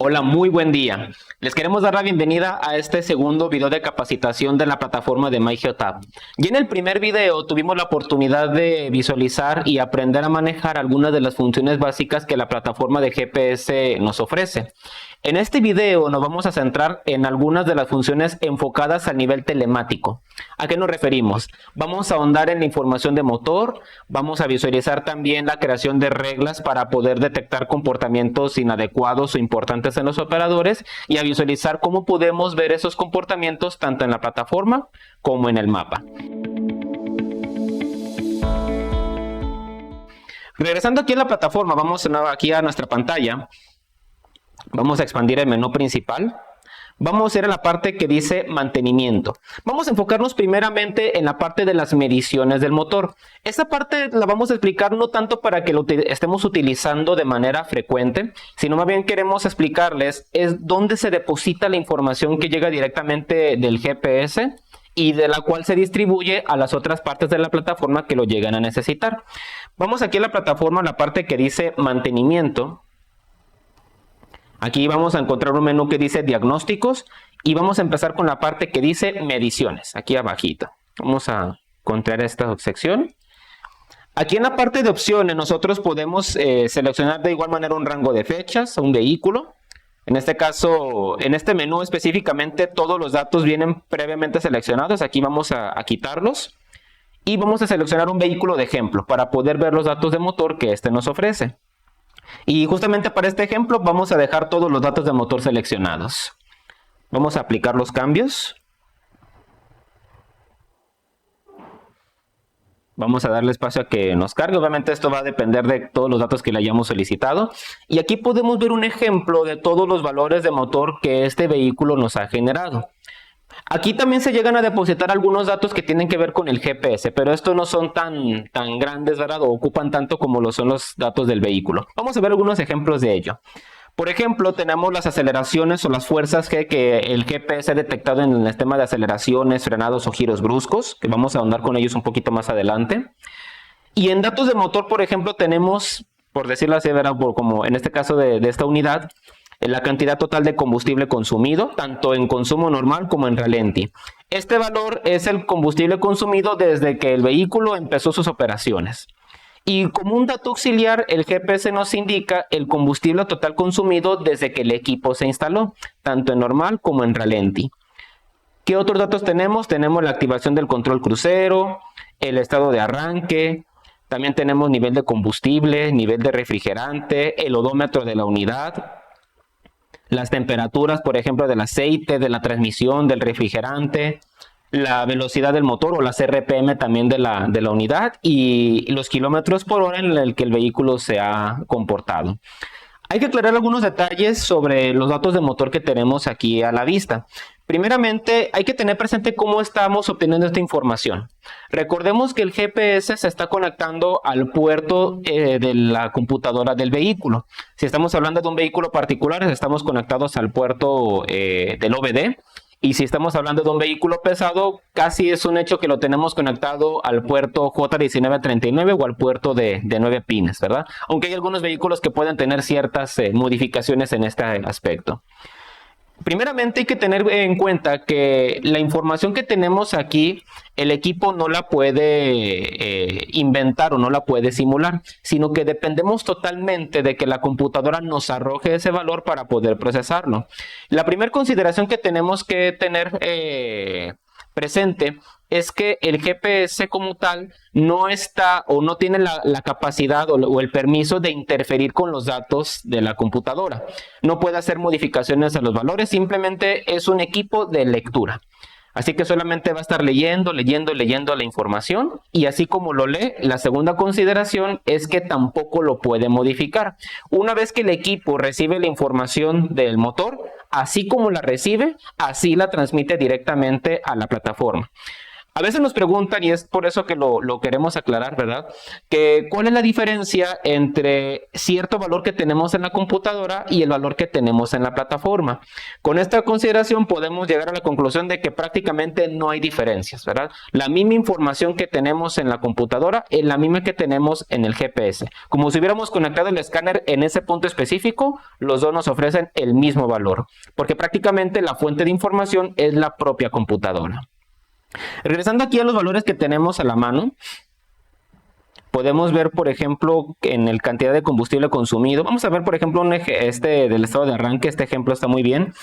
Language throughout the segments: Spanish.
Hola, muy buen día. Les queremos dar la bienvenida a este segundo video de capacitación de la plataforma de MyGeoTab. Y en el primer video tuvimos la oportunidad de visualizar y aprender a manejar algunas de las funciones básicas que la plataforma de GPS nos ofrece. En este video nos vamos a centrar en algunas de las funciones enfocadas al nivel telemático. ¿A qué nos referimos? Vamos a ahondar en la información de motor, vamos a visualizar también la creación de reglas para poder detectar comportamientos inadecuados o importantes en los operadores y a visualizar cómo podemos ver esos comportamientos tanto en la plataforma como en el mapa. Regresando aquí a la plataforma, vamos aquí a nuestra pantalla. Vamos a expandir el menú principal. Vamos a ir a la parte que dice mantenimiento. Vamos a enfocarnos primeramente en la parte de las mediciones del motor. Esta parte la vamos a explicar no tanto para que lo estemos utilizando de manera frecuente, sino más bien queremos explicarles es dónde se deposita la información que llega directamente del GPS y de la cual se distribuye a las otras partes de la plataforma que lo llegan a necesitar. Vamos aquí a la plataforma, la parte que dice mantenimiento. Aquí vamos a encontrar un menú que dice diagnósticos y vamos a empezar con la parte que dice mediciones, aquí abajito. Vamos a encontrar esta sección. Aquí en la parte de opciones nosotros podemos seleccionar de igual manera un rango de fechas, un vehículo. En este caso, en este menú específicamente todos los datos vienen previamente seleccionados. Aquí vamos a quitarlos y vamos a seleccionar un vehículo de ejemplo para poder ver los datos de motor que este nos ofrece. Y justamente para este ejemplo vamos a dejar todos los datos de motor seleccionados. Vamos a aplicar los cambios. Vamos a darle espacio a que nos cargue. Obviamente esto va a depender de todos los datos que le hayamos solicitado. Y aquí podemos ver un ejemplo de todos los valores de motor que este vehículo nos ha generado. Aquí también se llegan a depositar algunos datos que tienen que ver con el GPS, pero estos no son tan grandes, ¿verdad? O ocupan tanto como lo son los datos del vehículo. Vamos a ver algunos ejemplos de ello. Por ejemplo, tenemos las aceleraciones o las fuerzas que el GPS ha detectado en el sistema de aceleraciones, frenados o giros bruscos, que vamos a ahondar con ellos un poquito más adelante. Y en datos de motor, por ejemplo, tenemos, por decirlo así, ¿verdad? Como en este caso de esta unidad, la cantidad total de combustible consumido, tanto en consumo normal como en ralentí. Este valor es el combustible consumido desde que el vehículo empezó sus operaciones. Y como un dato auxiliar, el GPS nos indica el combustible total consumido desde que el equipo se instaló, tanto en normal como en ralentí. ¿Qué otros datos tenemos? Tenemos la activación del control crucero, el estado de arranque, también tenemos nivel de combustible, nivel de refrigerante, el odómetro de la unidad, las temperaturas, por ejemplo, del aceite, de la transmisión, del refrigerante, la velocidad del motor o las RPM también de la unidad y los kilómetros por hora en el que el vehículo se ha comportado. Hay que aclarar algunos detalles sobre los datos de motor que tenemos aquí a la vista. Primeramente, hay que tener presente cómo estamos obteniendo esta información. Recordemos que el GPS se está conectando al puerto de la computadora del vehículo. Si estamos hablando de un vehículo particular, estamos conectados al puerto del OBD. Y si estamos hablando de un vehículo pesado, casi es un hecho que lo tenemos conectado al puerto J1939 o al puerto de 9 pines, ¿verdad? Aunque hay algunos vehículos que pueden tener ciertas modificaciones en este aspecto. Primeramente hay que tener en cuenta que la información que tenemos aquí, el equipo no la puede inventar o no la puede simular, sino que dependemos totalmente de que la computadora nos arroje ese valor para poder procesarlo. La primera consideración que tenemos que tener presente es que el GPS como tal no está o no tiene la capacidad o el permiso de interferir con los datos de la computadora. No puede hacer modificaciones a los valores, simplemente es un equipo de lectura. Así que solamente va a estar leyendo la información y así como lo lee, la segunda consideración es que tampoco lo puede modificar. Una vez que el equipo recibe la información del motor, así como la recibe, así la transmite directamente a la plataforma. A veces nos preguntan, y es por eso que lo queremos aclarar, ¿verdad? Que ¿cuál es la diferencia entre cierto valor que tenemos en la computadora y el valor que tenemos en la plataforma? Con esta consideración podemos llegar a la conclusión de que prácticamente no hay diferencias, ¿verdad? La misma información que tenemos en la computadora es la misma que tenemos en el GPS. Como si hubiéramos conectado el escáner en ese punto específico, los dos nos ofrecen el mismo valor, porque prácticamente la fuente de información es la propia computadora. Regresando aquí a los valores que tenemos a la mano, podemos ver, por ejemplo, en el cantidad de combustible consumido. Vamos a ver, por ejemplo, del estado de arranque. Este ejemplo está muy bien.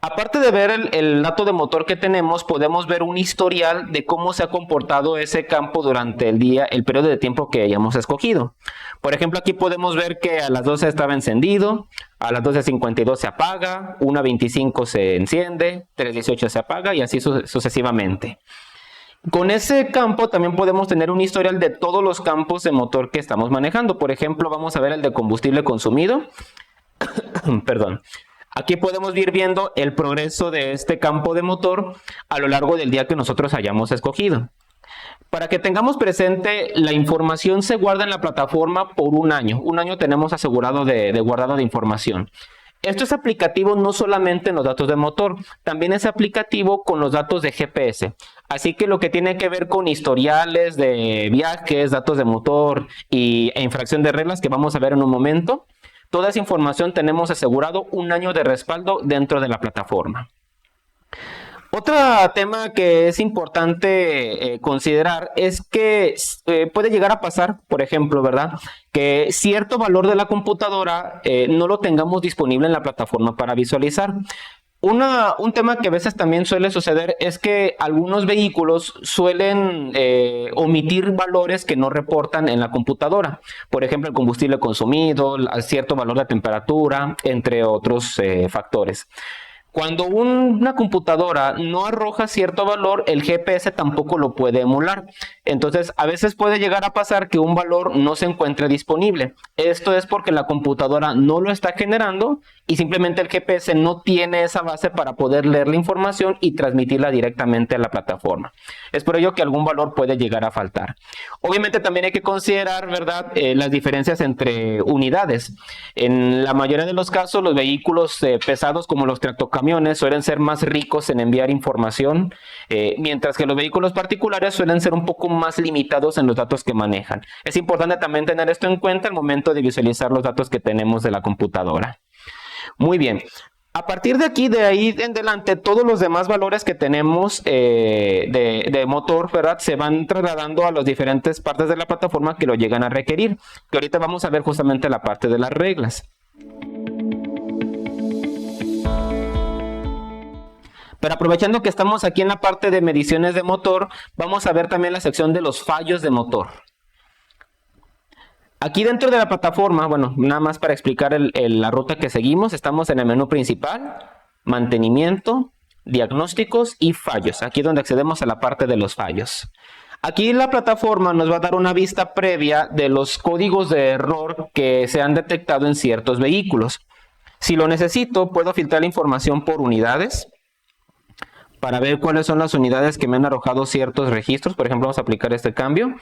Aparte de ver el dato de motor que tenemos, podemos ver un historial de cómo se ha comportado ese campo durante el día, el periodo de tiempo que hayamos escogido. Por ejemplo, aquí podemos ver que a las 12 estaba encendido, a las 12:52 se apaga, 1:25 se enciende, 3:18 se apaga y así sucesivamente. Con ese campo también podemos tener un historial de todos los campos de motor que estamos manejando. Por ejemplo, vamos a ver el de combustible consumido. Perdón. Aquí podemos ir viendo el progreso de este campo de motor a lo largo del día que nosotros hayamos escogido. Para que tengamos presente, la información se guarda en la plataforma por un año. Un año tenemos asegurado de guardado de información. Esto es aplicativo no solamente en los datos de motor, también es aplicativo con los datos de GPS. Así que lo que tiene que ver con historiales de viajes, datos de motor e infracción de reglas que vamos a ver en un momento, toda esa información tenemos asegurado un año de respaldo dentro de la plataforma. Otro tema que es importante considerar es que puede llegar a pasar, por ejemplo, ¿verdad? Que cierto valor de la computadora no lo tengamos disponible en la plataforma para visualizar. Un tema que a veces también suele suceder es que algunos vehículos suelen omitir valores que no reportan en la computadora. Por ejemplo, el combustible consumido, cierto valor de temperatura, entre otros factores. Cuando una computadora no arroja cierto valor, el GPS tampoco lo puede emular. Entonces, a veces puede llegar a pasar que un valor no se encuentre disponible. Esto es porque la computadora no lo está generando y simplemente el GPS no tiene esa base para poder leer la información y transmitirla directamente a la plataforma. Es por ello que algún valor puede llegar a faltar. Obviamente también hay que considerar, ¿verdad?, las diferencias entre unidades. En la mayoría de los casos, los vehículos pesados como los tractocamiones suelen ser más ricos en enviar información, mientras que los vehículos particulares suelen ser un poco más limitados en los datos que manejan. Es importante también tener esto en cuenta al momento de visualizar los datos que tenemos de la computadora. Muy bien. A partir de aquí, de ahí en adelante, todos los demás valores que tenemos de motor, ¿verdad?, se van trasladando a las diferentes partes de la plataforma que lo llegan a requerir. Que ahorita vamos a ver justamente la parte de las reglas. Pero aprovechando que estamos aquí en la parte de mediciones de motor, vamos a ver también la sección de los fallos de motor. Aquí dentro de la plataforma, bueno, nada más para explicar la ruta que seguimos, estamos en el menú principal, mantenimiento, diagnósticos y fallos. Aquí es donde accedemos a la parte de los fallos. Aquí la plataforma nos va a dar una vista previa de los códigos de error que se han detectado en ciertos vehículos. Si lo necesito, puedo filtrar la información por unidades para ver cuáles son las unidades que me han arrojado ciertos registros. Por ejemplo, vamos a aplicar este cambio.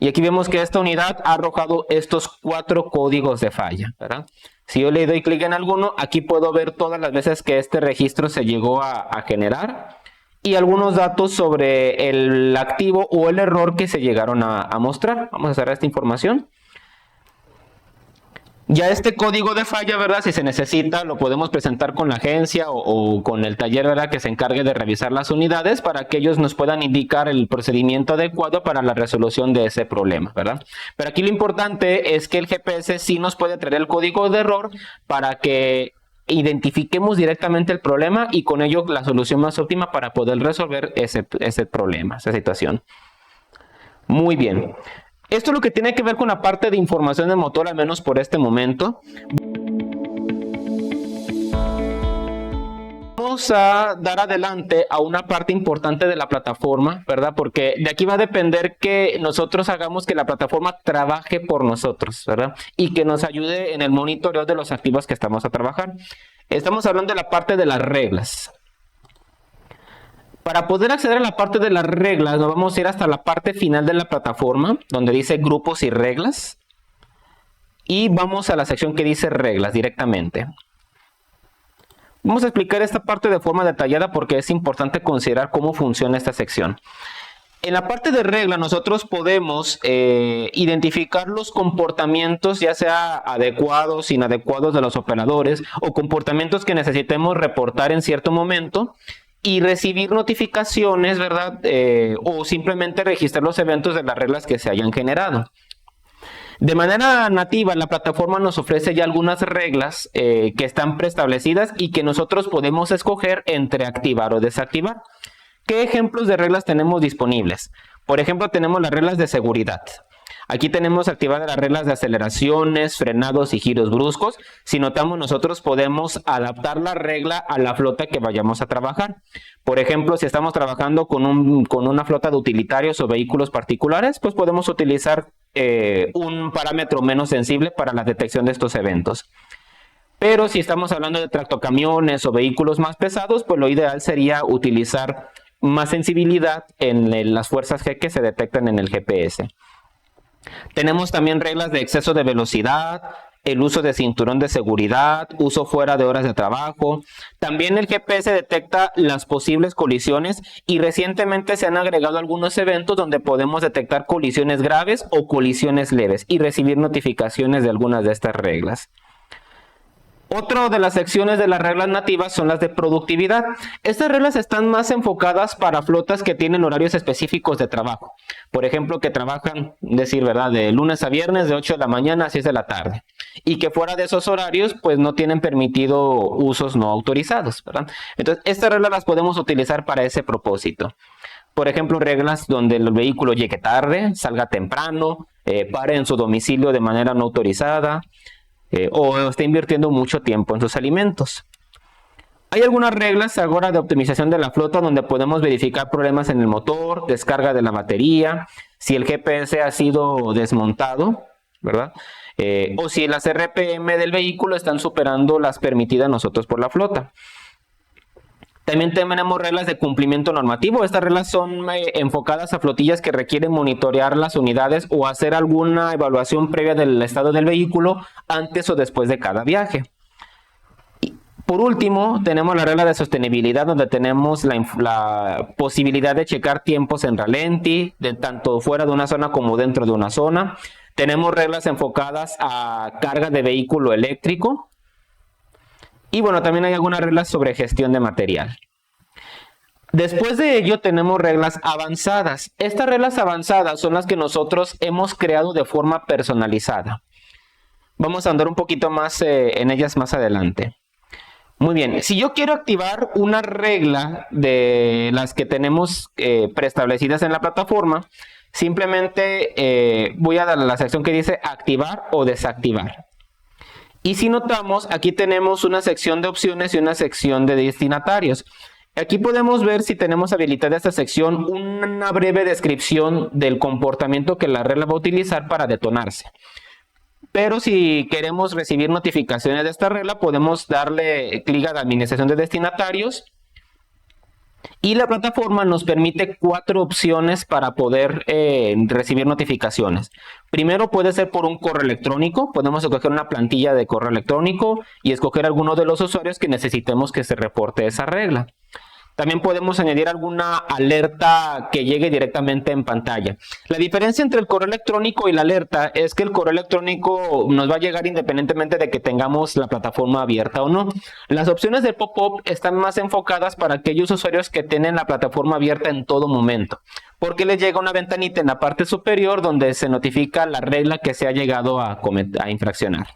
Y aquí vemos que esta unidad ha arrojado estos 4 códigos de falla, ¿verdad? Si yo le doy clic en alguno, aquí puedo ver todas las veces que este registro se llegó a generar y algunos datos sobre el activo o el error que se llegaron a mostrar. Vamos a cerrar esta información. Ya este código de falla, ¿verdad?, si se necesita, lo podemos presentar con la agencia o con el taller, ¿verdad?, que se encargue de revisar las unidades para que ellos nos puedan indicar el procedimiento adecuado para la resolución de ese problema, ¿verdad? Pero aquí lo importante es que el GPS sí nos puede traer el código de error para que identifiquemos directamente el problema y con ello la solución más óptima para poder resolver ese problema, esa situación. Muy bien. Esto es lo que tiene que ver con la parte de información del motor, al menos por este momento. Vamos a dar adelante a una parte importante de la plataforma, ¿verdad? Porque de aquí va a depender que nosotros hagamos que la plataforma trabaje por nosotros, ¿verdad? Y que nos ayude en el monitoreo de los activos que estamos a trabajar. Estamos hablando de la parte de las reglas. Para poder acceder a la parte de las reglas, nos vamos a ir hasta la parte final de la plataforma, donde dice grupos y reglas. Y vamos a la sección que dice reglas directamente. Vamos a explicar esta parte de forma detallada porque es importante considerar cómo funciona esta sección. En la parte de regla nosotros podemos identificar los comportamientos, ya sea adecuados, inadecuados de los operadores o comportamientos que necesitemos reportar en cierto momento y recibir notificaciones, ¿verdad? O simplemente registrar los eventos de las reglas que se hayan generado. De manera nativa, la plataforma nos ofrece ya algunas reglas que están preestablecidas y que nosotros podemos escoger entre activar o desactivar. ¿Qué ejemplos de reglas tenemos disponibles? Por ejemplo, tenemos las reglas de seguridad. Aquí tenemos activadas las reglas de aceleraciones, frenados y giros bruscos. Si notamos, nosotros podemos adaptar la regla a la flota que vayamos a trabajar. Por ejemplo, si estamos trabajando con una flota de utilitarios o vehículos particulares, pues podemos utilizar un parámetro menos sensible para la detección de estos eventos. Pero si estamos hablando de tractocamiones o vehículos más pesados, pues lo ideal sería utilizar más sensibilidad en las fuerzas G que se detectan en el GPS. Tenemos también reglas de exceso de velocidad, el uso de cinturón de seguridad, uso fuera de horas de trabajo. También el GPS detecta las posibles colisiones y recientemente se han agregado algunos eventos donde podemos detectar colisiones graves o colisiones leves y recibir notificaciones de algunas de estas reglas. Otra de las secciones de las reglas nativas son las de productividad. Estas reglas están más enfocadas para flotas que tienen horarios específicos de trabajo. Por ejemplo, que trabajan, ¿verdad?, de lunes a viernes de 8 de la mañana a 6 de la tarde. Y que fuera de esos horarios, pues no tienen permitido usos no autorizados, ¿verdad? Entonces, estas reglas las podemos utilizar para ese propósito. Por ejemplo, reglas donde el vehículo llegue tarde, salga temprano, pare en su domicilio de manera no autorizada, o está invirtiendo mucho tiempo en sus alimentos. Hay algunas reglas ahora de optimización de la flota donde podemos verificar problemas en el motor, descarga de la batería, si el GPS ha sido desmontado, ¿verdad? O si las RPM del vehículo están superando las permitidas nosotros por la flota. También tenemos reglas de cumplimiento normativo. Estas reglas son enfocadas a flotillas que requieren monitorear las unidades o hacer alguna evaluación previa del estado del vehículo antes o después de cada viaje. Y por último, tenemos la regla de sostenibilidad, donde tenemos la posibilidad de checar tiempos en ralenti, tanto fuera de una zona como dentro de una zona. Tenemos reglas enfocadas a carga de vehículo eléctrico. Y bueno, también hay algunas reglas sobre gestión de material. Después de ello tenemos reglas avanzadas. Estas reglas avanzadas son las que nosotros hemos creado de forma personalizada. Vamos a andar un poquito más en ellas más adelante. Muy bien, si yo quiero activar una regla de las que tenemos preestablecidas en la plataforma, simplemente voy a dar a la sección que dice activar o desactivar. Y si notamos, aquí tenemos una sección de opciones y una sección de destinatarios. Aquí podemos ver, si tenemos habilitada esta sección, una breve descripción del comportamiento que la regla va a utilizar para detonarse. Pero si queremos recibir notificaciones de esta regla, podemos darle clic a la administración de destinatarios. Y la plataforma nos permite 4 opciones para poder recibir notificaciones. Primero puede ser por un correo electrónico. Podemos escoger una plantilla de correo electrónico y escoger alguno de los usuarios que necesitemos que se reporte esa regla. También podemos añadir alguna alerta que llegue directamente en pantalla. La diferencia entre el correo electrónico y la alerta es que el correo electrónico nos va a llegar independientemente de que tengamos la plataforma abierta o no. Las opciones de pop-up están más enfocadas para aquellos usuarios que tienen la plataforma abierta en todo momento, porque les llega una ventanita en la parte superior donde se notifica la regla que se ha llegado a infraccionar.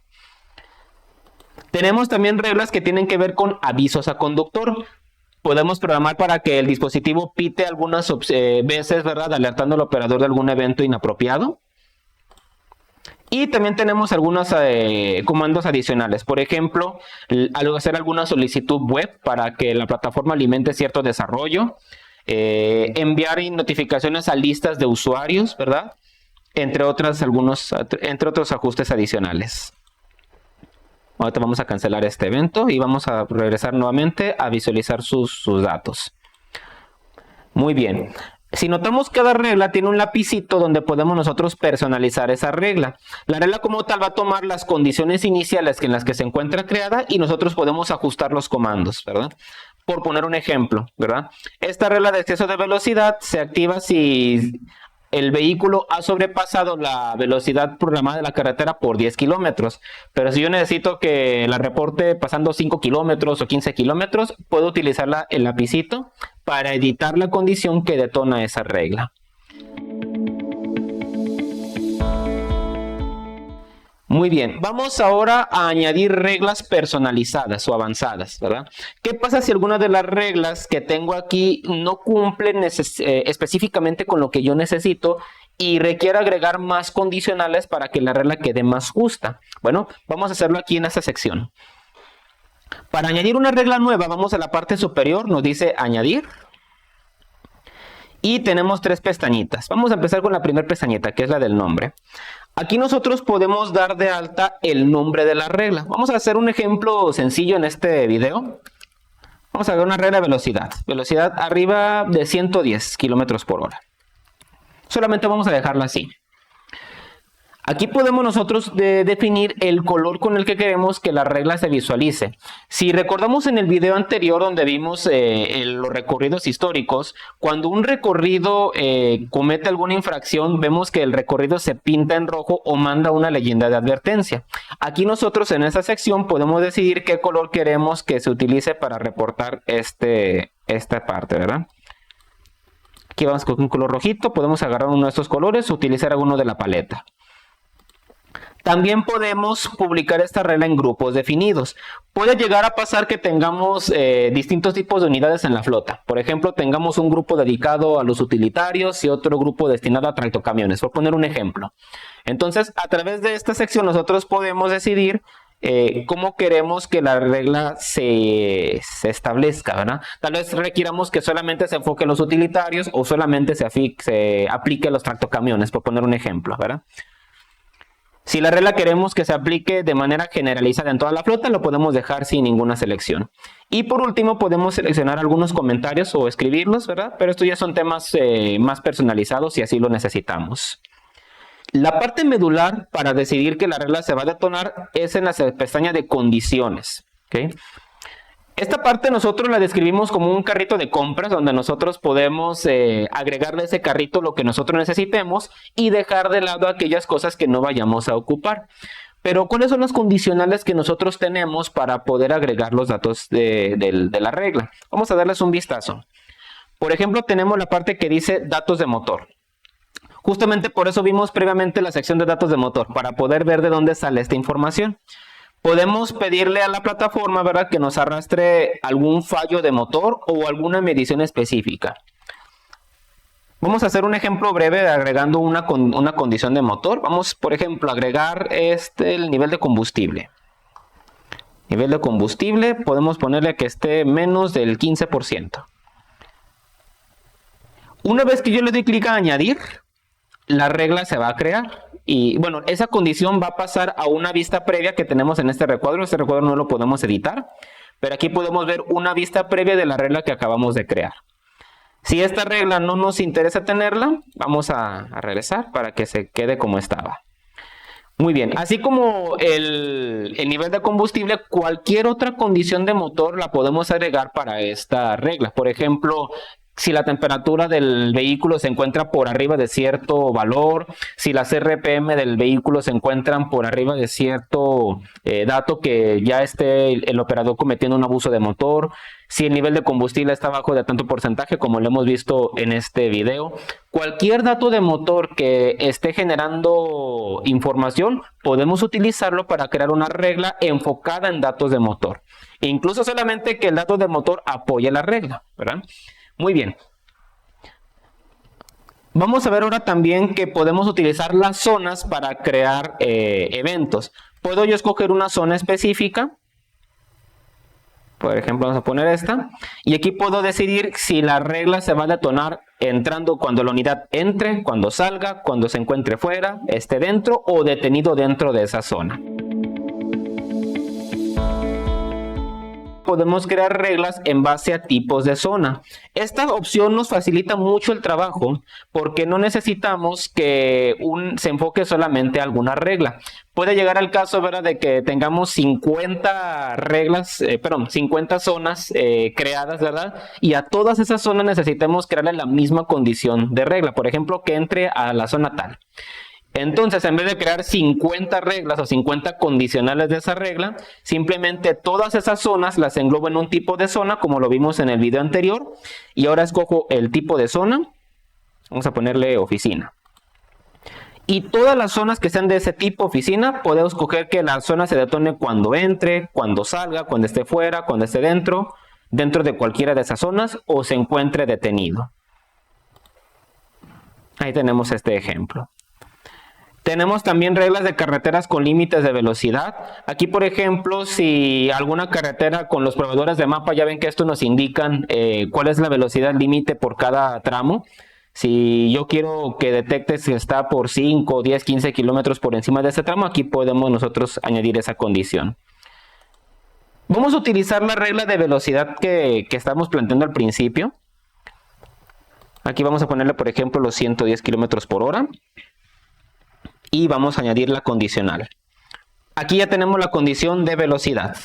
Tenemos también reglas que tienen que ver con avisos a conductor. Podemos programar para que el dispositivo pite algunas veces, ¿verdad?, alertando al operador de algún evento inapropiado. Y también tenemos algunos comandos adicionales. Por ejemplo, al hacer alguna solicitud web para que la plataforma alimente cierto desarrollo. Enviar notificaciones a listas de usuarios, ¿verdad? Entre otros ajustes adicionales. Ahorita vamos a cancelar este evento y vamos a regresar nuevamente a visualizar sus datos. Muy bien. Si notamos, cada regla tiene un lapicito donde podemos nosotros personalizar esa regla. La regla como tal va a tomar las condiciones iniciales en las que se encuentra creada y nosotros podemos ajustar los comandos, ¿verdad? Por poner un ejemplo, ¿verdad? Esta regla de exceso de velocidad se activa si el vehículo ha sobrepasado la velocidad programada de la carretera por 10 kilómetros. Pero si yo necesito que la reporte pasando 5 kilómetros o 15 kilómetros, puedo utilizar el lapicito para editar la condición que detona esa regla. Muy bien, vamos ahora a añadir reglas personalizadas o avanzadas, ¿verdad? ¿Qué pasa si alguna de las reglas que tengo aquí no cumplen específicamente con lo que yo necesito y requiere agregar más condicionales para que la regla quede más justa? Bueno, vamos a hacerlo aquí en esta sección. Para añadir una regla nueva, vamos a la parte superior, nos dice añadir. Y tenemos tres pestañitas. Vamos a empezar con la primera pestañita, que es la del nombre. Aquí nosotros podemos dar de alta el nombre de la regla. Vamos a hacer un ejemplo sencillo en este video. Vamos a ver una regla de velocidad. Velocidad arriba de 110 kilómetros por hora. Solamente vamos a dejarla así. Aquí podemos nosotros definir el color con el que queremos que la regla se visualice. Si recordamos en el video anterior donde vimos los recorridos históricos, cuando un recorrido comete alguna infracción, vemos que el recorrido se pinta en rojo o manda una leyenda de advertencia. Aquí nosotros en esta sección podemos decidir qué color queremos que se utilice para reportar esta parte, ¿verdad? Aquí vamos con un color rojito, podemos agarrar uno de estos colores o utilizar alguno de la paleta. También podemos publicar esta regla en grupos definidos. Puede llegar a pasar que tengamos distintos tipos de unidades en la flota. Por ejemplo, tengamos un grupo dedicado a los utilitarios y otro grupo destinado a tractocamiones, por poner un ejemplo. Entonces, a través de esta sección nosotros podemos decidir cómo queremos que la regla se establezca, ¿verdad? Tal vez requiramos que solamente se enfoque en los utilitarios o solamente se aplique a los tractocamiones, por poner un ejemplo, ¿verdad? Si la regla queremos que se aplique de manera generalizada en toda la flota, lo podemos dejar sin ninguna selección. Y por último, podemos seleccionar algunos comentarios o escribirlos, ¿verdad? Pero estos ya son temas más personalizados si así lo necesitamos. La parte medular para decidir que la regla se va a detonar es en la pestaña de condiciones, ¿ok? Esta parte nosotros la describimos como un carrito de compras donde nosotros podemos agregarle a ese carrito lo que nosotros necesitemos y dejar de lado aquellas cosas que no vayamos a ocupar. Pero ¿cuáles son los condicionales que nosotros tenemos para poder agregar los datos de la regla? Vamos a darles un vistazo. Por ejemplo, tenemos la parte que dice datos de motor. Justamente por eso vimos previamente la sección de datos de motor, para poder ver de dónde sale esta información. Podemos pedirle a la plataforma, ¿verdad?, que nos arrastre algún fallo de motor o alguna medición específica. Vamos a hacer un ejemplo breve de agregando una condición de motor. Vamos, por ejemplo, a agregar el nivel de combustible. Nivel de combustible, podemos ponerle que esté menos del 15%. Una vez que yo le doy clic a añadir, la regla se va a crear. Y bueno, esa condición va a pasar a una vista previa que tenemos en este recuadro. Este recuadro no lo podemos editar, pero aquí podemos ver una vista previa de la regla que acabamos de crear. Si esta regla no nos interesa tenerla, vamos a regresar para que se quede como estaba. Muy bien, así como el nivel de combustible, cualquier otra condición de motor la podemos agregar para esta regla. Por ejemplo, si la temperatura del vehículo se encuentra por arriba de cierto valor, si las RPM del vehículo se encuentran por arriba de cierto dato que ya esté el operador cometiendo un abuso de motor, si el nivel de combustible está bajo de tanto porcentaje como lo hemos visto en este video. Cualquier dato de motor que esté generando información, podemos utilizarlo para crear una regla enfocada en datos de motor. E incluso solamente que el dato de motor apoye la regla, ¿verdad? Muy bien. Vamos a ver ahora también que podemos utilizar las zonas para crear eventos. Puedo yo escoger una zona específica. Por ejemplo, vamos a poner esta. Y aquí puedo decidir si la regla se va a detonar entrando cuando la unidad entre, cuando salga, cuando se encuentre fuera, esté dentro o detenido dentro de esa zona. podemos crear reglas en base a tipos de zona. Esta opción nos facilita mucho el trabajo porque no necesitamos que se enfoque solamente a alguna regla. Puede llegar al caso, ¿verdad?, de que tengamos 50 reglas, 50 zonas creadas, ¿verdad? Y a todas esas zonas necesitamos crearle la misma condición de regla. Por ejemplo, que entre a la zona tal. Entonces, en vez de crear 50 reglas o 50 condicionales de esa regla, simplemente todas esas zonas las englobo en un tipo de zona, como lo vimos en el video anterior. Y ahora escojo el tipo de zona. Vamos a ponerle oficina. Y todas las zonas que sean de ese tipo oficina, podemos escoger que la zona se detone cuando entre, cuando salga, cuando esté fuera, cuando esté dentro de cualquiera de esas zonas o se encuentre detenido. Ahí tenemos este ejemplo. Tenemos también reglas de carreteras con límites de velocidad. Aquí, por ejemplo, si alguna carretera con los proveedores de mapa, ya ven que esto nos indican cuál es la velocidad límite por cada tramo. Si yo quiero que detecte si está por 5, 10, 15 kilómetros por encima de ese tramo, aquí podemos nosotros añadir esa condición. Vamos a utilizar la regla de velocidad que estamos planteando al principio. Aquí vamos a ponerle, por ejemplo, los 110 kilómetros por hora. Y vamos a añadir la condicional. Aquí ya tenemos la condición de velocidad.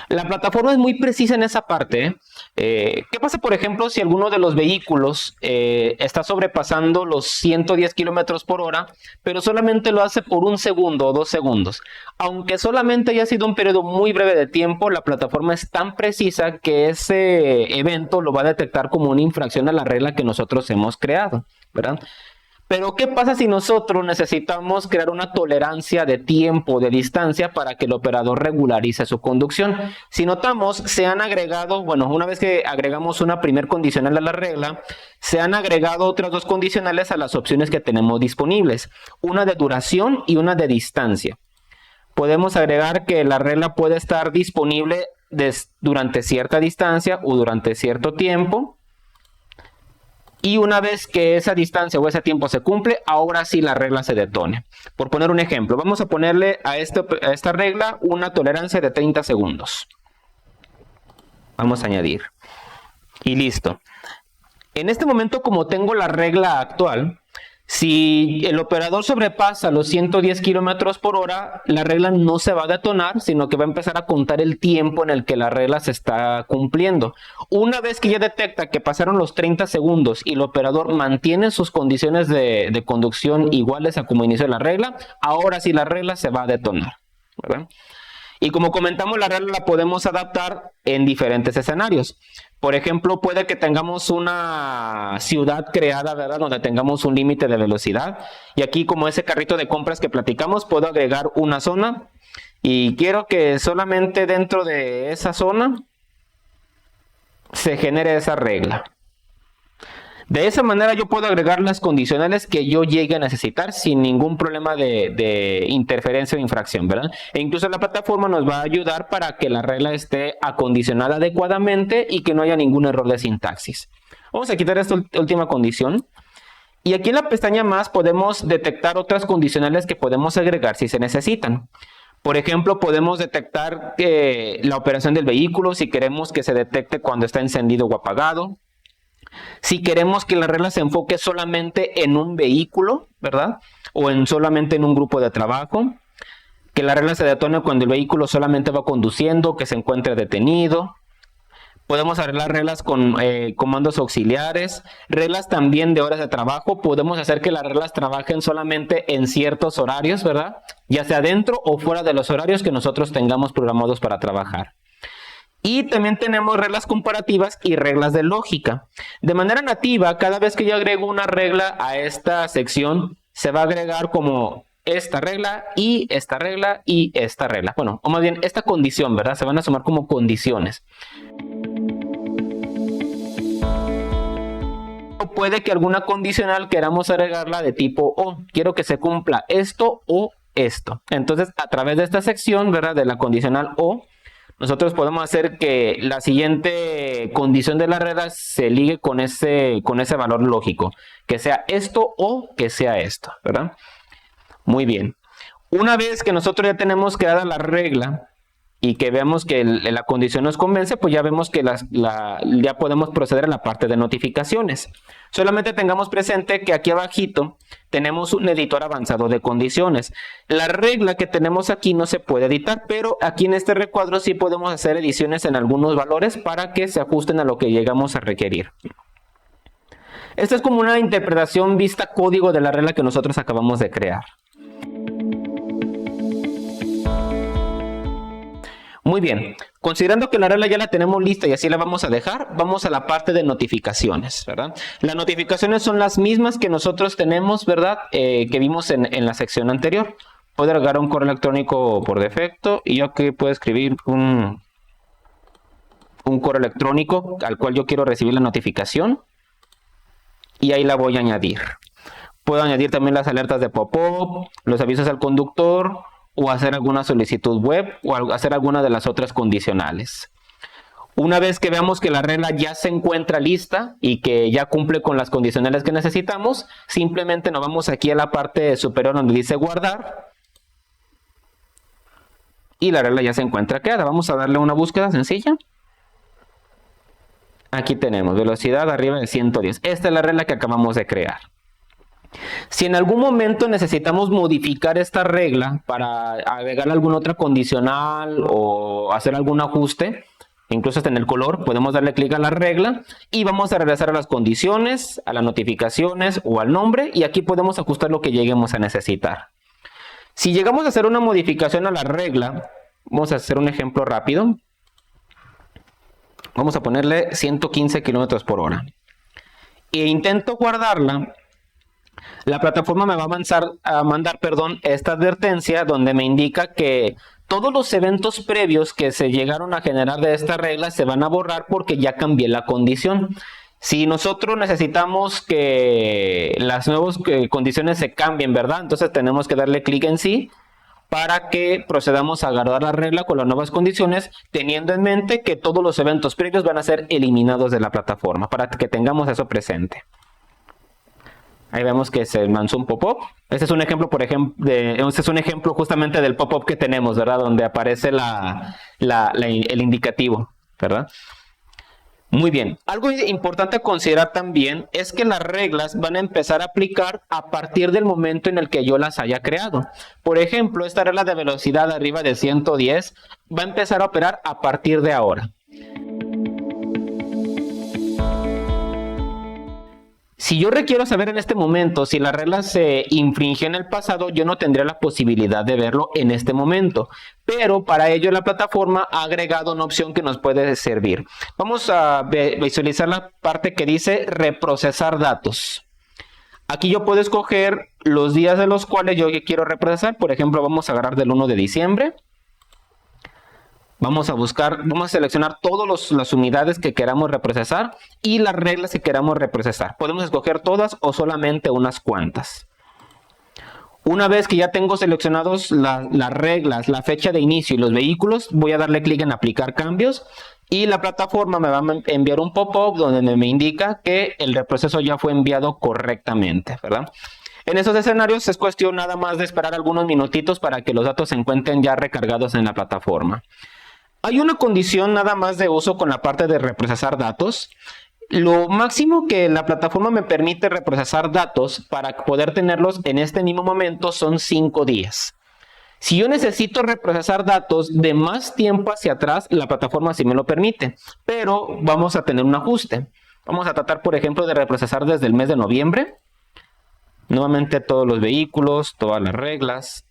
La plataforma es muy precisa en esa parte. ¿Qué pasa, por ejemplo, si alguno de los vehículos está sobrepasando los 110 kilómetros por hora, pero solamente lo hace por 1 segundo o 2 segundos? Aunque solamente haya sido un periodo muy breve de tiempo, la plataforma es tan precisa que ese evento lo va a detectar como una infracción a la regla que nosotros hemos creado, ¿verdad? Pero ¿qué pasa si nosotros necesitamos crear una tolerancia de tiempo, de distancia, para que el operador regularice su conducción? Si notamos, se han agregado, una vez que agregamos una primer condicional a la regla, se han agregado otras dos condicionales a las opciones que tenemos disponibles. Una de duración y una de distancia. Podemos agregar que la regla puede estar disponible durante cierta distancia o durante cierto tiempo. Y una vez que esa distancia o ese tiempo se cumple, ahora sí la regla se detone. Por poner un ejemplo, vamos a ponerle a esta regla una tolerancia de 30 segundos. Vamos a añadir. Y listo. En este momento, como tengo la regla actual, si el operador sobrepasa los 110 kilómetros por hora, la regla no se va a detonar, sino que va a empezar a contar el tiempo en el que la regla se está cumpliendo. Una vez que ya detecta que pasaron los 30 segundos y el operador mantiene sus condiciones de conducción iguales a como inició la regla, ahora sí la regla se va a detonar, ¿verdad? Y como comentamos, la regla la podemos adaptar en diferentes escenarios. Por ejemplo, puede que tengamos una ciudad creada, ¿verdad?, donde tengamos un límite de velocidad. Y aquí, como ese carrito de compras que platicamos, puedo agregar una zona. Y quiero que solamente dentro de esa zona se genere esa regla. De esa manera yo puedo agregar las condicionales que yo llegue a necesitar sin ningún problema de interferencia o infracción, ¿verdad? E incluso la plataforma nos va a ayudar para que la regla esté acondicionada adecuadamente y que no haya ningún error de sintaxis. Vamos a quitar esta última condición. Y aquí en la pestaña más podemos detectar otras condicionales que podemos agregar si se necesitan. Por ejemplo, podemos detectar la operación del vehículo, si queremos que se detecte cuando está encendido o apagado. Si queremos que la regla se enfoque solamente en un vehículo, ¿verdad? O solamente en un grupo de trabajo. Que la regla se detone cuando el vehículo solamente va conduciendo, que se encuentre detenido. Podemos arreglar reglas con comandos auxiliares. Reglas también de horas de trabajo. Podemos hacer que las reglas trabajen solamente en ciertos horarios, ¿verdad? Ya sea dentro o fuera de los horarios que nosotros tengamos programados para trabajar. Y también tenemos reglas comparativas y reglas de lógica. De manera nativa, cada vez que yo agrego una regla a esta sección, se va a agregar como esta regla y esta regla y esta regla. Bueno, o más bien esta condición, ¿verdad? Se van a sumar como condiciones. O puede que alguna condicional queramos agregarla de tipo O. Quiero que se cumpla esto o esto. Entonces, a través de esta sección, ¿verdad?, de la condicional O, nosotros podemos hacer que la siguiente condición de la regla se ligue con ese valor lógico. Que sea esto o que sea esto, ¿verdad? Muy bien. Una vez que nosotros ya tenemos creada la regla y que veamos que la condición nos convence, pues ya vemos que ya podemos proceder a la parte de notificaciones. Solamente tengamos presente que aquí abajito tenemos un editor avanzado de condiciones. La regla que tenemos aquí no se puede editar, pero aquí en este recuadro sí podemos hacer ediciones en algunos valores para que se ajusten a lo que llegamos a requerir. Esta es como una interpretación vista código de la regla que nosotros acabamos de crear. Muy bien, considerando que la regla ya la tenemos lista y así la vamos a dejar, vamos a la parte de notificaciones, ¿verdad? Las notificaciones son las mismas que nosotros tenemos, ¿verdad? Que vimos en la sección anterior. Puedo agregar un correo electrónico por defecto y yo aquí puedo escribir un correo electrónico al cual yo quiero recibir la notificación y ahí la voy a añadir. Puedo añadir también las alertas de pop-up, los avisos al conductor, o hacer alguna solicitud web o hacer alguna de las otras condicionales. Una vez que veamos que la regla ya se encuentra lista y que ya cumple con las condicionales que necesitamos, simplemente nos vamos aquí a la parte superior donde dice guardar y la regla ya se encuentra creada. Vamos a darle una búsqueda sencilla. Aquí tenemos velocidad arriba de 110. Esta es la regla que acabamos de crear. Si en algún momento necesitamos modificar esta regla para agregar alguna otra condicional o hacer algún ajuste, incluso hasta en el color, podemos darle clic a la regla y vamos a regresar a las condiciones, a las notificaciones o al nombre y aquí podemos ajustar lo que lleguemos a necesitar. Si llegamos a hacer una modificación a la regla, vamos a hacer un ejemplo rápido. Vamos a ponerle 115 km por hora e intento guardarla. La plataforma me va a mandar esta advertencia donde me indica que todos los eventos previos que se llegaron a generar de esta regla se van a borrar porque ya cambié la condición. Si nosotros necesitamos que las nuevas condiciones se cambien, ¿verdad? Entonces tenemos que darle clic en sí para que procedamos a guardar la regla con las nuevas condiciones, teniendo en mente que todos los eventos previos van a ser eliminados de la plataforma, para que tengamos eso presente. Ahí vemos que se lanzó un pop-up. Este es un ejemplo, este es un ejemplo justamente del pop-up que tenemos, ¿verdad? Donde aparece el indicativo, ¿verdad? Muy bien. Algo importante a considerar también es que las reglas van a empezar a aplicar a partir del momento en el que yo las haya creado. Por ejemplo, esta regla de velocidad arriba de 110 va a empezar a operar a partir de ahora. Si yo requiero saber en este momento si la regla se infringió en el pasado, yo no tendría la posibilidad de verlo en este momento. Pero para ello la plataforma ha agregado una opción que nos puede servir. Vamos a visualizar la parte que dice reprocesar datos. Aquí yo puedo escoger los días de los cuales yo quiero reprocesar. Por ejemplo, vamos a agarrar del 1 de diciembre. Vamos a seleccionar todas las unidades que queramos reprocesar y las reglas que queramos reprocesar. Podemos escoger todas o solamente unas cuantas. Una vez que ya tengo seleccionados las reglas, la fecha de inicio y los vehículos, voy a darle clic en aplicar cambios y la plataforma me va a enviar un pop-up donde me indica que el reproceso ya fue enviado correctamente, ¿verdad? En esos escenarios es cuestión nada más de esperar algunos minutitos para que los datos se encuentren ya recargados en la plataforma. Hay una condición nada más de uso con la parte de reprocesar datos. Lo máximo que la plataforma me permite reprocesar datos para poder tenerlos en este mismo momento son 5 días. Si yo necesito reprocesar datos de más tiempo hacia atrás, la plataforma sí me lo permite, pero vamos a tener un ajuste. Vamos a tratar, por ejemplo, de reprocesar desde el mes de noviembre. Nuevamente todos los vehículos, todas las reglas.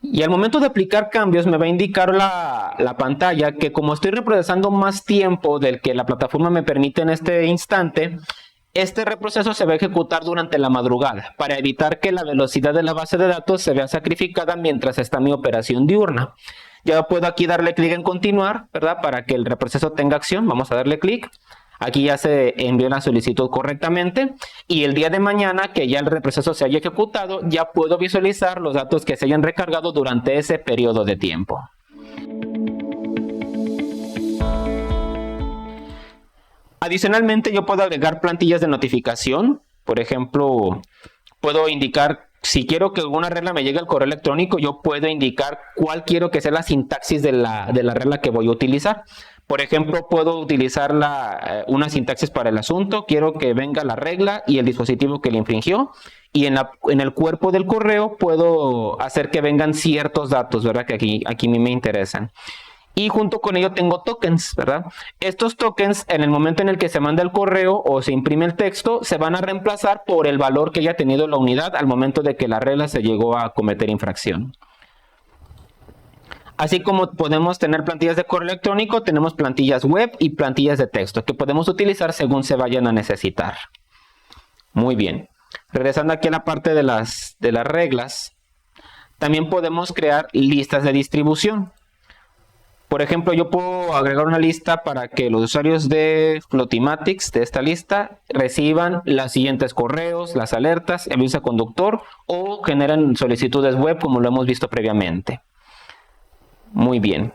Y al momento de aplicar cambios me va a indicar la pantalla que como estoy reprocesando más tiempo del que la plataforma me permite en este instante, este reproceso se va a ejecutar durante la madrugada para evitar que la velocidad de la base de datos se vea sacrificada mientras está mi operación diurna. Ya puedo aquí darle clic en continuar, ¿verdad? Para que el reproceso tenga acción. Vamos a darle clic. Aquí ya se envió la solicitud correctamente y el día de mañana que ya el reproceso se haya ejecutado, ya puedo visualizar los datos que se hayan recargado durante ese periodo de tiempo. Adicionalmente, yo puedo agregar plantillas de notificación. Por ejemplo, puedo indicar si quiero que alguna regla me llegue al correo electrónico, yo puedo indicar cuál quiero que sea la sintaxis de la regla que voy a utilizar. Por ejemplo, puedo utilizar una sintaxis para el asunto. Quiero que venga la regla y el dispositivo que le infringió. Y en el cuerpo del correo puedo hacer que vengan ciertos datos, ¿verdad? Que aquí a mí me interesan. Y junto con ello tengo tokens, ¿verdad? Estos tokens, en el momento en el que se manda el correo o se imprime el texto, se van a reemplazar por el valor que haya tenido la unidad al momento de que la regla se llegó a cometer infracción. Así como podemos tener plantillas de correo electrónico, tenemos plantillas web y plantillas de texto que podemos utilizar según se vayan a necesitar. Muy bien. Regresando aquí a la parte de las reglas, también podemos crear listas de distribución. Por ejemplo, yo puedo agregar una lista para que los usuarios de Flotimatics, de esta lista, reciban los siguientes correos, las alertas, envíos a conductor o generen solicitudes web como lo hemos visto previamente. Muy bien.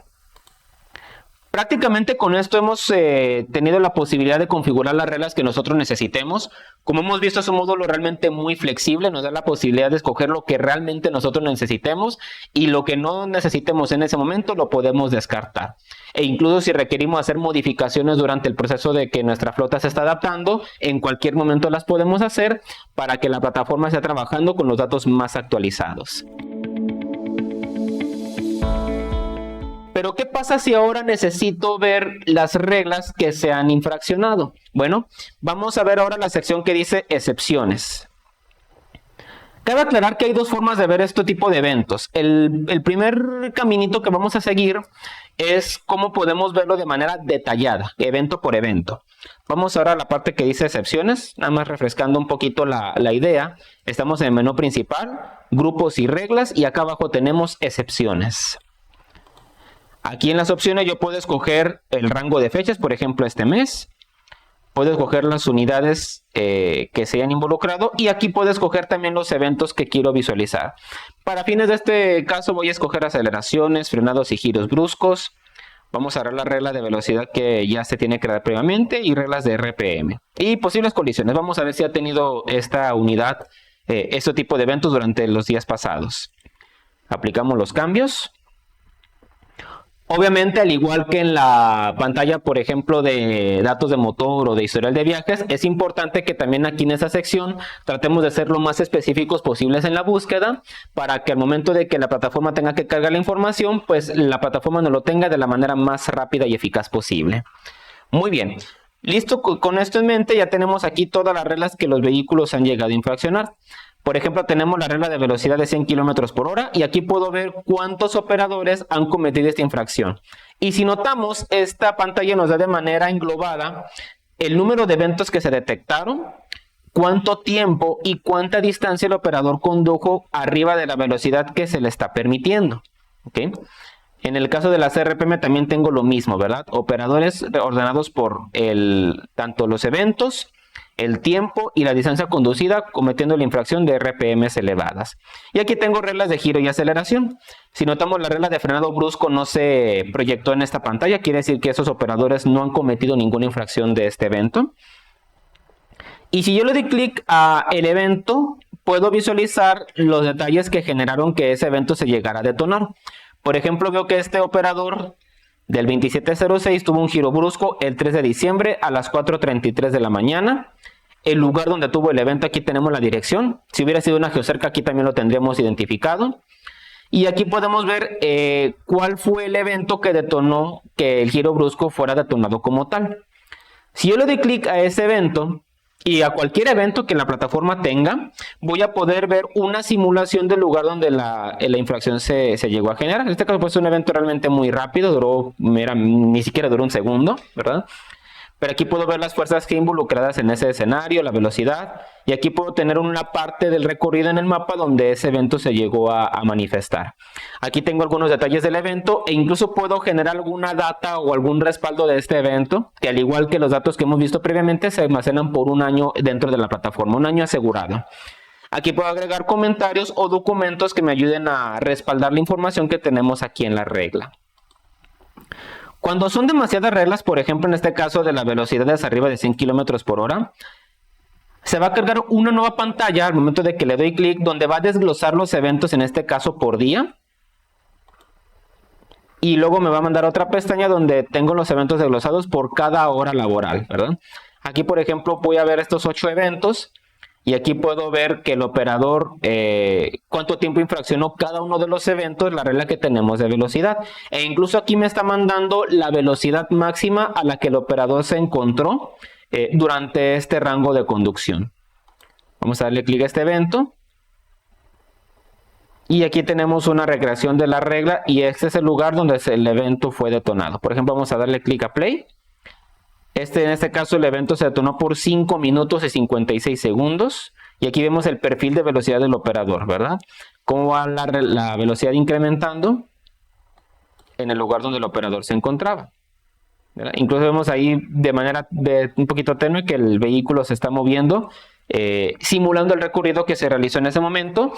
Prácticamente con esto hemos tenido la posibilidad de configurar las reglas que nosotros necesitemos. Como hemos visto, es un módulo realmente muy flexible, nos da la posibilidad de escoger lo que realmente nosotros necesitemos y lo que no necesitemos en ese momento lo podemos descartar. E incluso si requerimos hacer modificaciones durante el proceso de que nuestra flota se está adaptando, en cualquier momento las podemos hacer para que la plataforma esté trabajando con los datos más actualizados. Pero ¿qué pasa si ahora necesito ver las reglas que se han infraccionado? Bueno, vamos a ver ahora la sección que dice excepciones. Cabe aclarar que hay dos formas de ver este tipo de eventos. El primer caminito que vamos a seguir es cómo podemos verlo de manera detallada, evento por evento. Vamos ahora a la parte que dice excepciones, nada más refrescando un poquito la idea. Estamos en el menú principal, grupos y reglas, y acá abajo tenemos excepciones. Aquí en las opciones yo puedo escoger el rango de fechas, por ejemplo este mes. Puedo escoger las unidades que se hayan involucrado y aquí puedo escoger también los eventos que quiero visualizar. Para fines de este caso voy a escoger aceleraciones, frenados y giros bruscos. Vamos a ver la regla de velocidad que ya se tiene que dar previamente y reglas de RPM. Y posibles colisiones. Vamos a ver si ha tenido esta unidad este tipo de eventos durante los días pasados. Aplicamos los cambios. Obviamente, al igual que en la pantalla, por ejemplo, de datos de motor o de historial de viajes, es importante que también aquí en esa sección tratemos de ser lo más específicos posibles en la búsqueda para que al momento de que la plataforma tenga que cargar la información, pues la plataforma nos lo tenga de la manera más rápida y eficaz posible. Muy bien. Listo, con esto en mente ya tenemos aquí todas las reglas que los vehículos han llegado a infraccionar. Por ejemplo, tenemos la regla de velocidad de 100 km por hora y aquí puedo ver cuántos operadores han cometido esta infracción. Y si notamos, esta pantalla nos da de manera englobada el número de eventos que se detectaron, cuánto tiempo y cuánta distancia el operador condujo arriba de la velocidad que se le está permitiendo. ¿Okay? En el caso de las RPM también tengo lo mismo, ¿verdad? Operadores ordenados por tanto los eventos, el tiempo y la distancia conducida cometiendo la infracción de RPMs elevadas. Y aquí tengo reglas de giro y aceleración. Si notamos, la regla de frenado brusco no se proyectó en esta pantalla, quiere decir que esos operadores no han cometido ninguna infracción de este evento. Y si yo le doy clic a el evento, puedo visualizar los detalles que generaron que ese evento se llegara a detonar. Por ejemplo, veo que este operador del 2706 tuvo un giro brusco el 3 de diciembre a las 4:33 de la mañana. El lugar donde tuvo el evento, aquí tenemos la dirección. Si hubiera sido una geocerca, aquí también lo tendríamos identificado. Y aquí podemos ver cuál fue el evento que detonó que el giro brusco fuera detonado como tal. Si yo le doy clic a ese evento y a cualquier evento que la plataforma tenga, voy a poder ver una simulación del lugar donde la infracción se llegó a generar. En este caso, pues, un evento realmente muy rápido, ni siquiera duró un segundo, ¿verdad? Pero aquí puedo ver las fuerzas que involucradas en ese escenario, la velocidad, y aquí puedo tener una parte del recorrido en el mapa donde ese evento se llegó a manifestar. Aquí tengo algunos detalles del evento e incluso puedo generar alguna data o algún respaldo de este evento, que al igual que los datos que hemos visto previamente, se almacenan por un año dentro de la plataforma, un año asegurado. Aquí puedo agregar comentarios o documentos que me ayuden a respaldar la información que tenemos aquí en la regla. Cuando son demasiadas reglas, por ejemplo en este caso de la velocidad hacia arriba de 100 km por hora, se va a cargar una nueva pantalla al momento de que le doy clic, donde va a desglosar los eventos, en este caso por día. Y luego me va a mandar otra pestaña donde tengo los eventos desglosados por cada hora laboral, ¿verdad? Aquí, por ejemplo, voy a ver estos 8 eventos. Y aquí puedo ver que el operador, cuánto tiempo infraccionó cada uno de los eventos, la regla que tenemos de velocidad. E incluso aquí me está mandando la velocidad máxima a la que el operador se encontró durante este rango de conducción. Vamos a darle clic a este evento. Y aquí tenemos una recreación de la regla y este es el lugar donde el evento fue detonado. Por ejemplo, vamos a darle clic a play. En este caso el evento se detonó por 5 minutos y 56 segundos. Y aquí vemos el perfil de velocidad del operador, ¿verdad? Cómo va la velocidad incrementando en el lugar donde el operador se encontraba, ¿verdad? Incluso vemos ahí de manera un poquito tenue que el vehículo se está moviendo, simulando el recorrido que se realizó en ese momento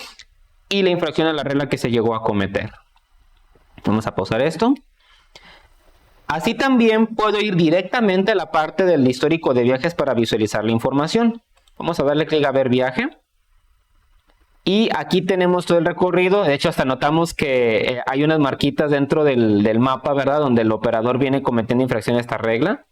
y la infracción a la regla que se llegó a cometer. Vamos a pausar esto. Así también puedo ir directamente a la parte del histórico de viajes para visualizar la información. Vamos a darle clic a ver viaje. Y aquí tenemos todo el recorrido. De hecho, hasta notamos que hay unas marquitas dentro del mapa, ¿verdad? Donde el operador viene cometiendo infracción a esta regla.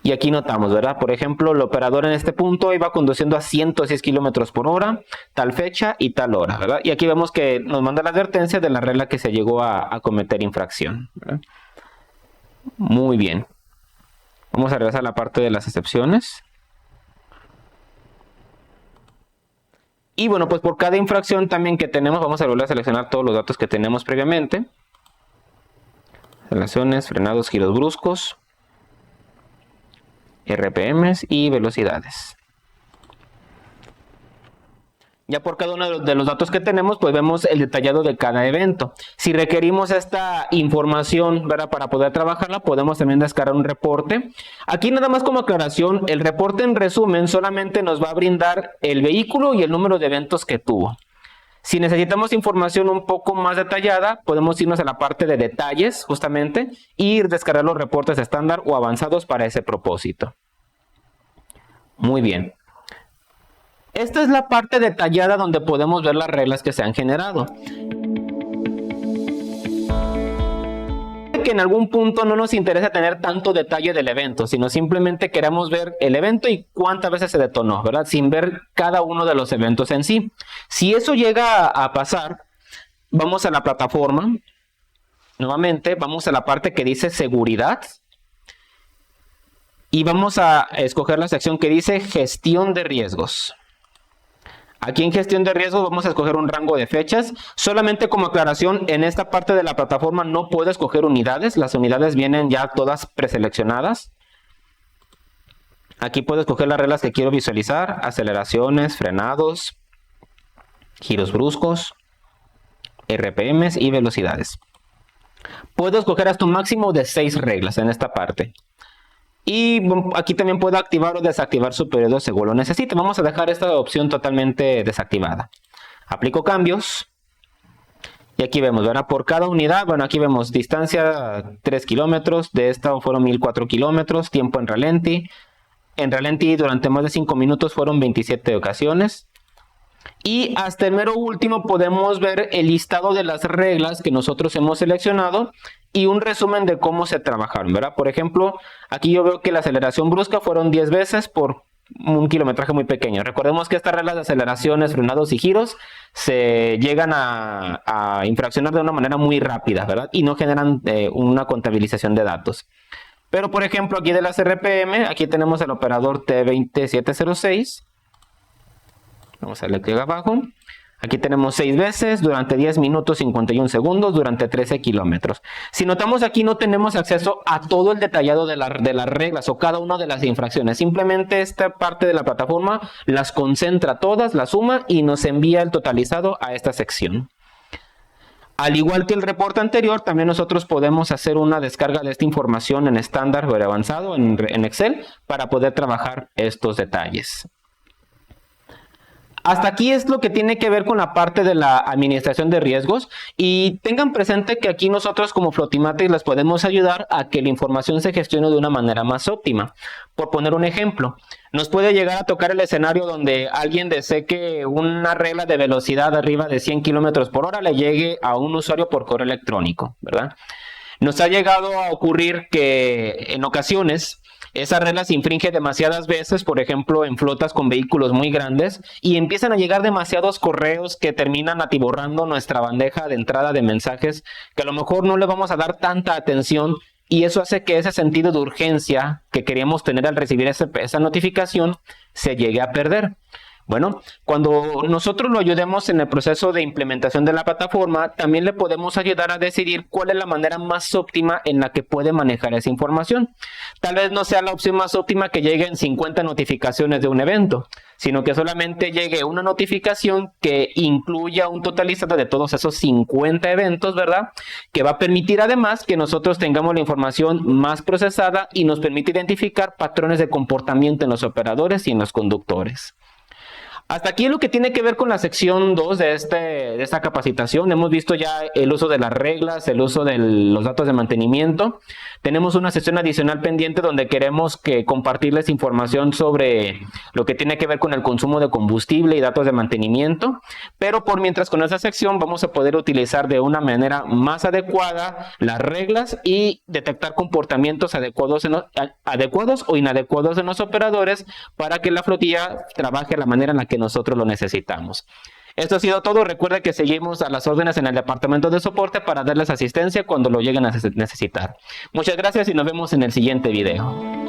Y aquí notamos, ¿verdad? Por ejemplo, el operador en este punto iba conduciendo a 106 kilómetros por hora, tal fecha y tal hora, ¿verdad? Y aquí vemos que nos manda la advertencia de la regla que se llegó a cometer infracción, ¿verdad? Muy bien. Vamos a regresar a la parte de las excepciones. Y bueno, pues por cada infracción también que tenemos, vamos a volver a seleccionar todos los datos que tenemos previamente. Aceleraciones, frenados, giros bruscos, RPMs y velocidades. Ya por cada uno de los datos que tenemos, pues vemos el detallado de cada evento. Si requerimos esta información, ¿verdad?, para poder trabajarla, podemos también descargar un reporte. Aquí nada más como aclaración, el reporte en resumen solamente nos va a brindar el vehículo y el número de eventos que tuvo. Si necesitamos información un poco más detallada, podemos irnos a la parte de detalles, justamente, y descargar los reportes estándar o avanzados para ese propósito. Muy bien. Esta es la parte detallada donde podemos ver las reglas que se han generado. Que en algún punto no nos interesa tener tanto detalle del evento, sino simplemente queremos ver el evento y cuántas veces se detonó, ¿verdad? Sin ver cada uno de los eventos en sí. Si eso llega a pasar, vamos a la plataforma. Nuevamente, vamos a la parte que dice seguridad. Y vamos a escoger la sección que dice gestión de riesgos. Aquí en gestión de riesgos vamos a escoger un rango de fechas. Solamente como aclaración, en esta parte de la plataforma no puedo escoger unidades. Las unidades vienen ya todas preseleccionadas. Aquí puedo escoger las reglas que quiero visualizar. Aceleraciones, frenados, giros bruscos, RPMs y velocidades. Puedo escoger hasta un máximo de 6 reglas en esta parte. Y aquí también puedo activar o desactivar su periodo según lo necesite. Vamos a dejar esta opción totalmente desactivada. Aplico cambios. Y aquí vemos, ¿verdad? Por cada unidad, bueno, aquí vemos distancia 3 kilómetros. De esta fueron 1004 kilómetros. Tiempo en ralentí. En ralentí durante más de 5 minutos fueron 27 ocasiones. Y hasta el mero último podemos ver el listado de las reglas que nosotros hemos seleccionado y un resumen de cómo se trabajaron, ¿verdad? Por ejemplo, aquí yo veo que la aceleración brusca fueron 10 veces por un kilometraje muy pequeño. Recordemos que estas reglas de aceleraciones, frenados y giros se llegan a infraccionar de una manera muy rápida, ¿verdad? Y no generan una contabilización de datos. Pero, por ejemplo, aquí de las RPM, aquí tenemos el operador T20706. Vamos a darle clic abajo. Aquí tenemos 6 veces, durante 10 minutos 51 segundos, durante 13 kilómetros. Si notamos aquí no tenemos acceso a todo el detallado de las reglas o cada una de las infracciones. Simplemente esta parte de la plataforma las concentra todas, las suma y nos envía el totalizado a esta sección. Al igual que el reporte anterior, también nosotros podemos hacer una descarga de esta información en estándar o avanzado en Excel para poder trabajar estos detalles. Hasta aquí es lo que tiene que ver con la parte de la administración de riesgos y tengan presente que aquí nosotros como Flotimatic les podemos ayudar a que la información se gestione de una manera más óptima. Por poner un ejemplo, nos puede llegar a tocar el escenario donde alguien desee que una regla de velocidad arriba de 100 kilómetros por hora le llegue a un usuario por correo electrónico, ¿verdad? Nos ha llegado a ocurrir que en ocasiones esa regla se infringe demasiadas veces, por ejemplo, en flotas con vehículos muy grandes, y empiezan a llegar demasiados correos que terminan atiborrando nuestra bandeja de entrada de mensajes que a lo mejor no le vamos a dar tanta atención y eso hace que ese sentido de urgencia que queríamos tener al recibir esa notificación se llegue a perder. Bueno, cuando nosotros lo ayudemos en el proceso de implementación de la plataforma, también le podemos ayudar a decidir cuál es la manera más óptima en la que puede manejar esa información. Tal vez no sea la opción más óptima que lleguen 50 notificaciones de un evento, sino que solamente llegue una notificación que incluya un totalizado de todos esos 50 eventos, ¿verdad? Que va a permitir además que nosotros tengamos la información más procesada y nos permite identificar patrones de comportamiento en los operadores y en los conductores. Hasta aquí lo que tiene que ver con la sección 2 de esta capacitación. Hemos visto ya el uso de las reglas, el uso de los datos de mantenimiento. Tenemos una sección adicional pendiente donde queremos compartirles información sobre lo que tiene que ver con el consumo de combustible y datos de mantenimiento. Pero por mientras con esta sección vamos a poder utilizar de una manera más adecuada las reglas y detectar comportamientos adecuados o inadecuados en los operadores para que la flotilla trabaje de la manera en la que nosotros lo necesitamos. Esto ha sido todo. Recuerda que seguimos a las órdenes en el departamento de soporte para darles asistencia cuando lo lleguen a necesitar. Muchas gracias y nos vemos en el siguiente video.